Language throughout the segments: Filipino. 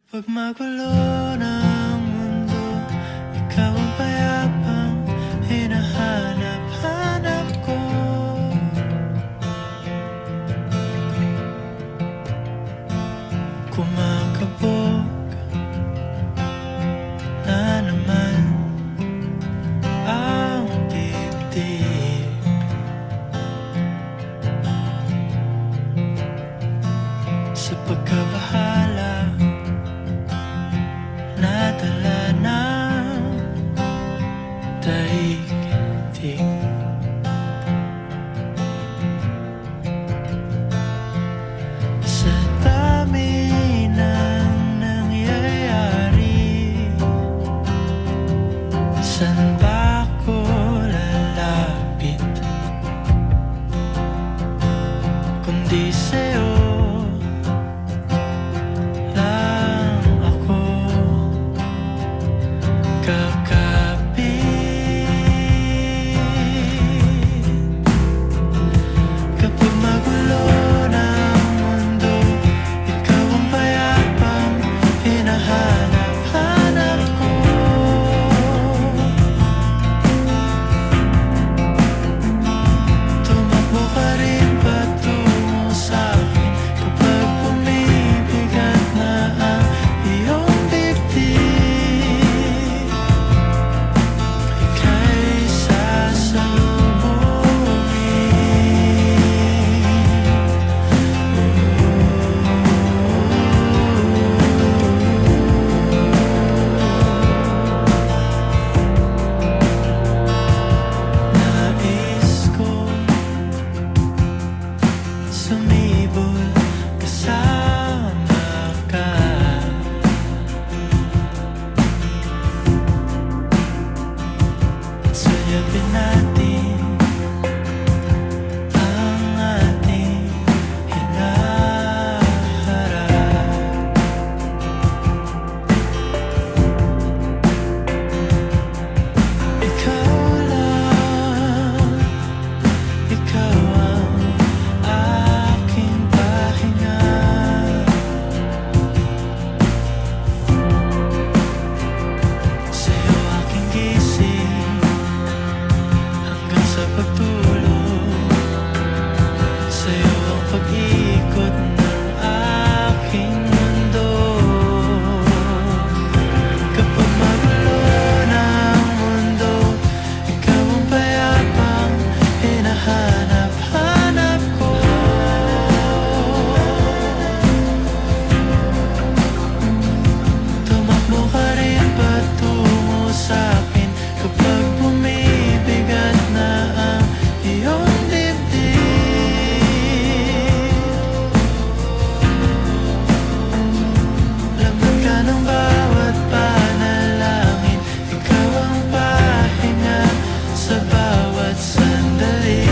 Kapag magulo ng mundo, ikaw ang payapang hinahanap-hanap ko. Kumakabog na naman ang dibdib. Sa pagkabahala nadala ng daigdig. Sa dami ng nangyayari, saan ba ako lalapit kundi sa'yo? Sumibol kasama ka, at sulyapin natin ang ating hinaharap. Ikaw lang, ikaw ang pag-ikot ng aking mundo. Kapag magulo ng mundo, ikaw ang payapang hinahanap-hanap ko. Tumakbo ka rin patungo sa'kin kapag bumibigat na ang iyong ng bawat panalangin, ikaw ang pahinga sa bawat sandali.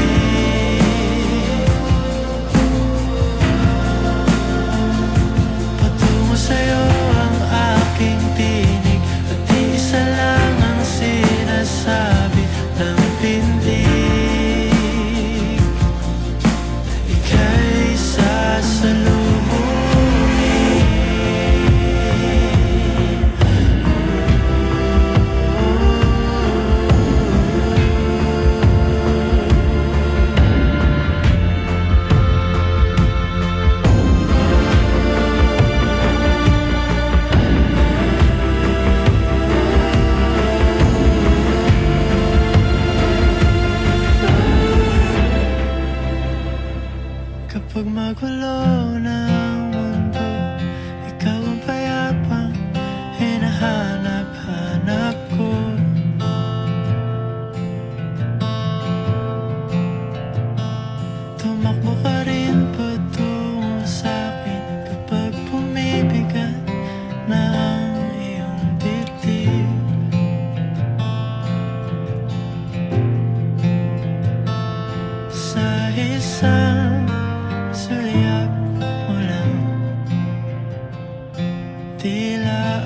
Patungo sa'yo ang aking tinig, at isa lang ang sinasabi ng pindig. Ika'y sasalubong. Kapag magulo ng mundo, ikaw ang payapang hinahanap-hanap ko. Tumakbo ka rin patungo sa'kin kapag bumibigat na ang iyong dibdib. Sa isang sulyap mo lang, tila